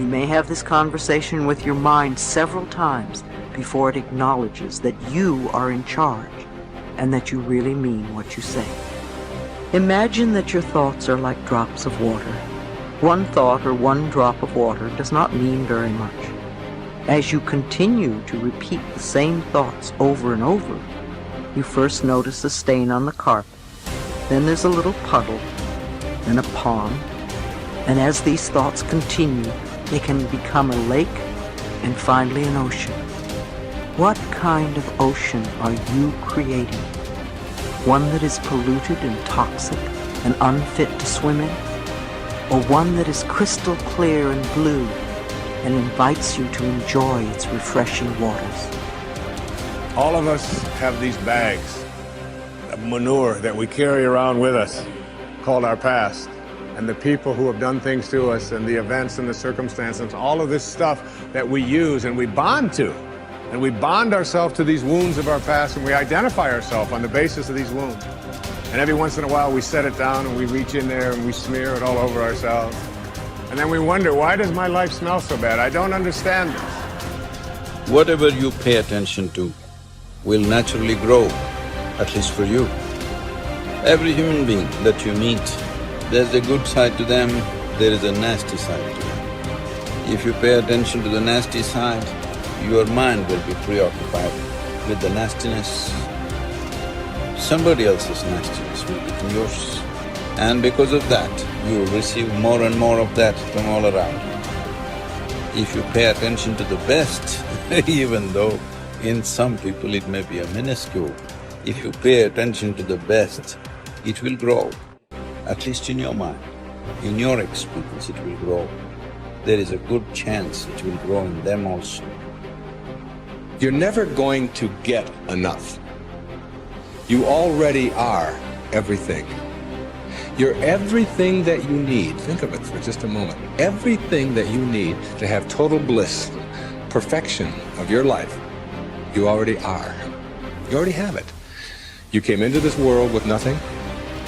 You may have this conversation with your mind several times before it acknowledges that you are in charge and that you really mean what you say. Imagine that your thoughts are like drops of water. One thought or one drop of water does not mean very much. As you continue to repeat the same thoughts over and over, you first notice a stain on the carpet, then there's a little puddle, then a pond, and as these thoughts continue, they can become a lake and finally an ocean. What kind of ocean are you creating? One that is polluted and toxic and unfit to swim in? Or one that is crystal clear and blue and invites you to enjoy its refreshing waters? All of us have these bags of manure that we carry around with us, called our past. And the people who have done things to us and the events and the circumstances, all of this stuff that we use and we bond to. And we bond ourselves to these wounds of our past, and we identify ourselves on the basis of these wounds. And every once in a while we set it down and we reach in there and we smear it all over ourselves. And then we wonder, why does my life smell so bad? I don't understand this. Whatever you pay attention to will naturally grow, at least for you. Every human being that you meet, there's a good side to them, there is a nasty side to them. If you pay attention to the nasty side, your mind will be preoccupied with the nastiness. Somebody else's nastiness will become yours. And because of that, you will receive more and more of that from all around. If you pay attention to the best, even though in some people it may be a minuscule, if you pay attention to the best, it will grow. At least in your mind, in your experience it will grow. There is a good chance it will grow in them also. You're never going to get enough. You already are everything. You're everything that you need. Think of it for just a moment. Everything that you need to have total bliss, perfection of your life, you already are. You already have it. You came into this world with nothing.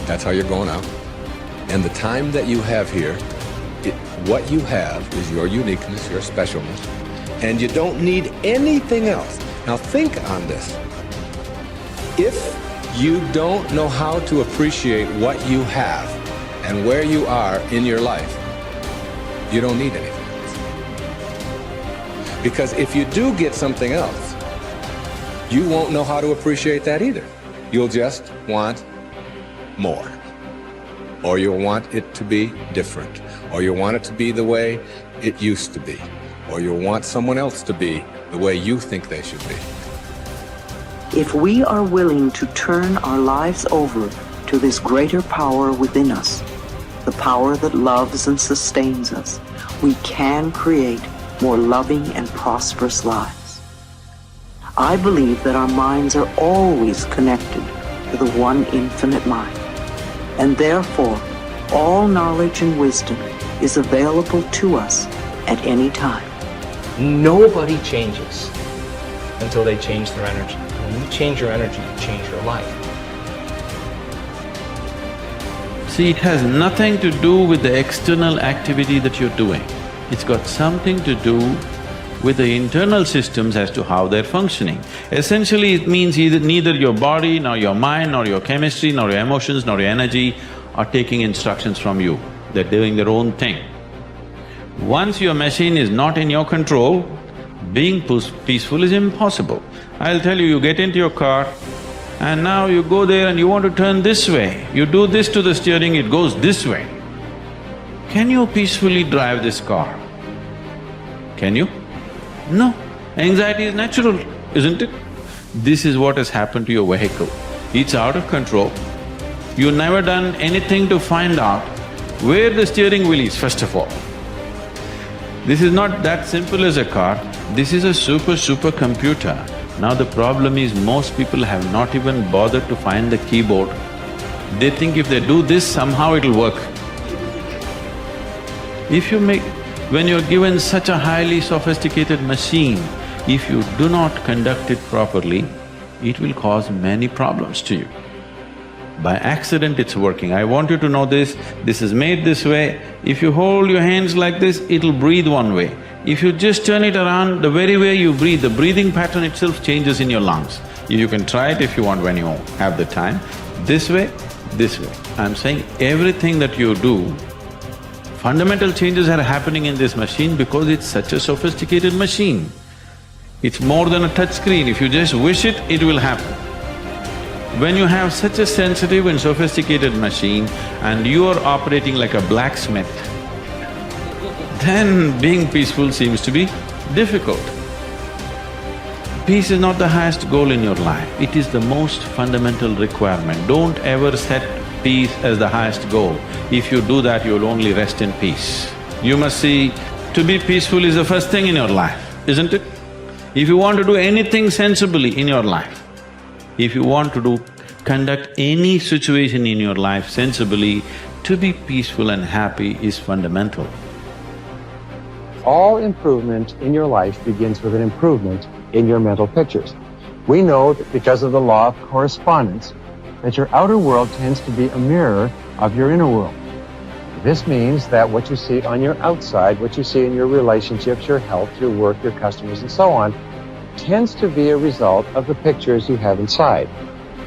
That's how you're going out. And the time that you have here, what you have is your uniqueness, your specialness, and you don't need anything else. Now think on this. If you don't know how to appreciate what you have and where you are in your life, you don't need anything else. Because if you do get something else, you won't know how to appreciate that either. You'll just want more. Or you'll want it to be different. Or you'll want it to be the way it used to be. Or you'll want someone else to be the way you think they should be. If we are willing to turn our lives over to this greater power within us, the power that loves and sustains us, we can create more loving and prosperous lives. I believe that our minds are always connected to the one infinite mind, and therefore all knowledge and wisdom is available to us at any time. Nobody changes until they change their energy. When you change your energy, you change your life. See, it has nothing to do with the external activity that you're doing. It's got something to do with the internal systems as to how they're functioning. Essentially, it means neither your body, nor your mind, nor your chemistry, nor your emotions, nor your energy are taking instructions from you. They're doing their own thing. Once your machine is not in your control, being peaceful is impossible. I'll tell you, you get into your car and now you go there and you want to turn this way. You do this to the steering, it goes this way. Can you peacefully drive this car? Can you? No. Anxiety is natural, isn't it? This is what has happened to your vehicle. It's out of control. You've never done anything to find out where the steering wheel is, first of all. This is not that simple as a car, this is a super computer. Now the problem is most people have not even bothered to find the keyboard. They think if they do this, somehow it'll work. When you're given such a highly sophisticated machine, if you do not conduct it properly, it will cause many problems to you. By accident it's working. I want you to know this is made this way. If you hold your hands like this, it'll breathe one way. If you just turn it around, the very way you breathe, the breathing pattern itself changes in your lungs. You can try it if you want when you have the time. This way, this way. I'm saying everything that you do, fundamental changes are happening in this machine because it's such a sophisticated machine. It's more than a touch screen. If you just wish it, it will happen. When you have such a sensitive and sophisticated machine and you are operating like a blacksmith, then being peaceful seems to be difficult. Peace is not the highest goal in your life, it is the most fundamental requirement. Don't ever set peace as the highest goal. If you do that, you'll only rest in peace. You must see, to be peaceful is the first thing in your life, isn't it? If you want to do anything sensibly in your life, if you want to conduct any situation in your life sensibly, to be peaceful and happy is fundamental. All improvement in your life begins with an improvement in your mental pictures. We know that because of the law of correspondence, that your outer world tends to be a mirror of your inner world. This means that what you see on your outside, what you see in your relationships, your health, your work, your customers, and so on, tends to be a result of the pictures you have inside.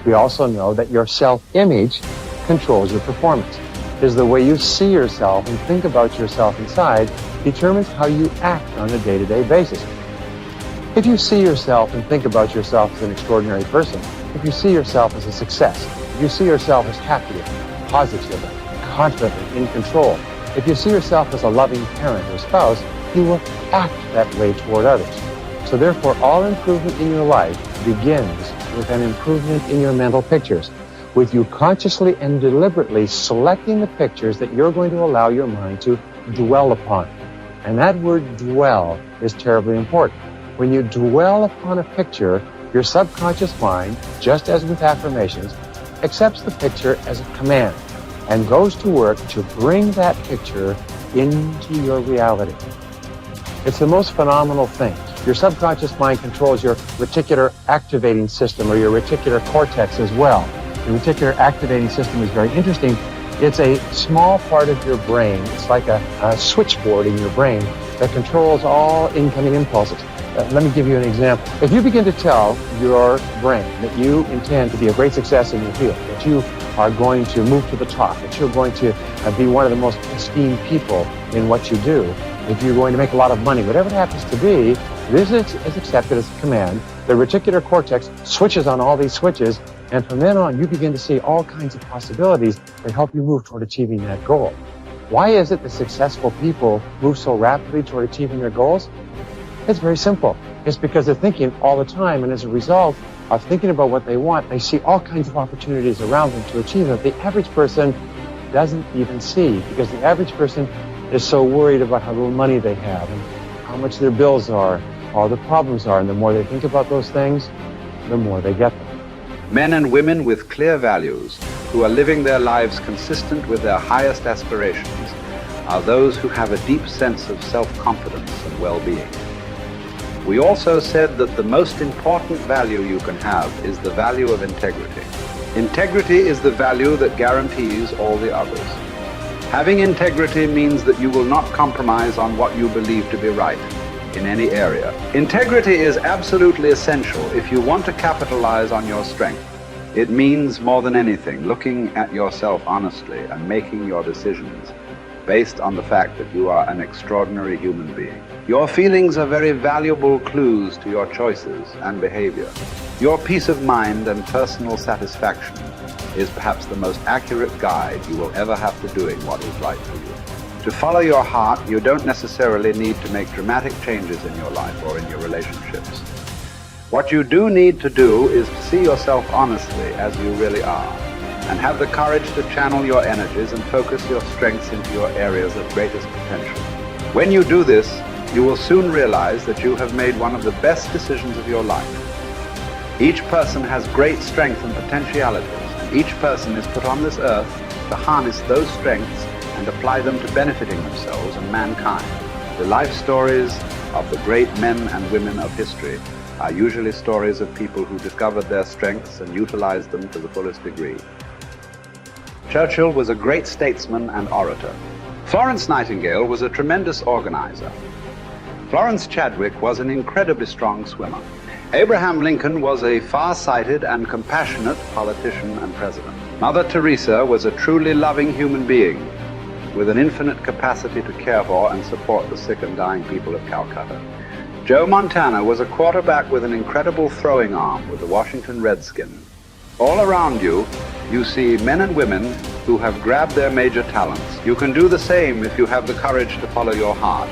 We also know that your self-image controls your performance. It is the way you see yourself and think about yourself inside determines how you act on a day-to-day basis. If you see yourself and think about yourself as an extraordinary person, if you see yourself as a success, if you see yourself as happy, positive, confident, in control, if you see yourself as a loving parent or spouse, you will act that way toward others. So therefore, all improvement in your life begins with an improvement in your mental pictures, with you consciously and deliberately selecting the pictures that you're going to allow your mind to dwell upon. And that word dwell is terribly important. When you dwell upon a picture, your subconscious mind, just as with affirmations, accepts the picture as a command and goes to work to bring that picture into your reality. It's the most phenomenal thing. Your subconscious mind controls your reticular activating system or your reticular cortex as well. The reticular activating system is very interesting. It's a small part of your brain. It's like a switchboard in your brain that controls all incoming impulses. Let me give you an example. If you begin to tell your brain that you intend to be a great success in your field, that you are going to move to the top, that you're going to be one of the most esteemed people in what you do, if you're going to make a lot of money, whatever it happens to be, this is accepted as a command. The reticular cortex switches on all these switches, and from then on, you begin to see all kinds of possibilities that help you move toward achieving that goal. Why is it that successful people move so rapidly toward achieving their goals? It's very simple. It's because they're thinking all the time, and as a result of thinking about what they want, they see all kinds of opportunities around them to achieve them. The average person doesn't even see, because the average person is so worried about how little money they have and how much their bills are, all the problems are, and the more they think about those things, the more they get them. Men and women with clear values who are living their lives consistent with their highest aspirations are those who have a deep sense of self-confidence and well-being. We also said that the most important value you can have is the value of integrity. Integrity is the value that guarantees all the others. Having integrity means that you will not compromise on what you believe to be right in any area. Integrity is absolutely essential if you want to capitalize on your strength. It means more than anything looking at yourself honestly and making your decisions based on the fact that you are an extraordinary human being. Your feelings are very valuable clues to your choices and behavior. Your peace of mind and personal satisfaction is perhaps the most accurate guide you will ever have to doing what is right for you. To follow your heart, you don't necessarily need to make dramatic changes in your life or in your relationships. What you do need to do is to see yourself honestly as you really are, and have the courage to channel your energies and focus your strengths into your areas of greatest potential. When you do this, you will soon realize that you have made one of the best decisions of your life. Each person has great strength and potentialities, and each person is put on this earth to harness those strengths and apply them to benefiting themselves and mankind. The life stories of the great men and women of history are usually stories of people who discovered their strengths and utilized them to the fullest degree. Churchill was a great statesman and orator. Florence Nightingale was a tremendous organizer. Florence Chadwick was an incredibly strong swimmer. Abraham Lincoln was a far-sighted and compassionate politician and president. Mother Teresa was a truly loving human being with an infinite capacity to care for and support the sick and dying people of Calcutta. Joe Montana was a quarterback with an incredible throwing arm with the Washington Redskins. All around you, you see men and women who have grabbed their major talents. You can do the same if you have the courage to follow your heart.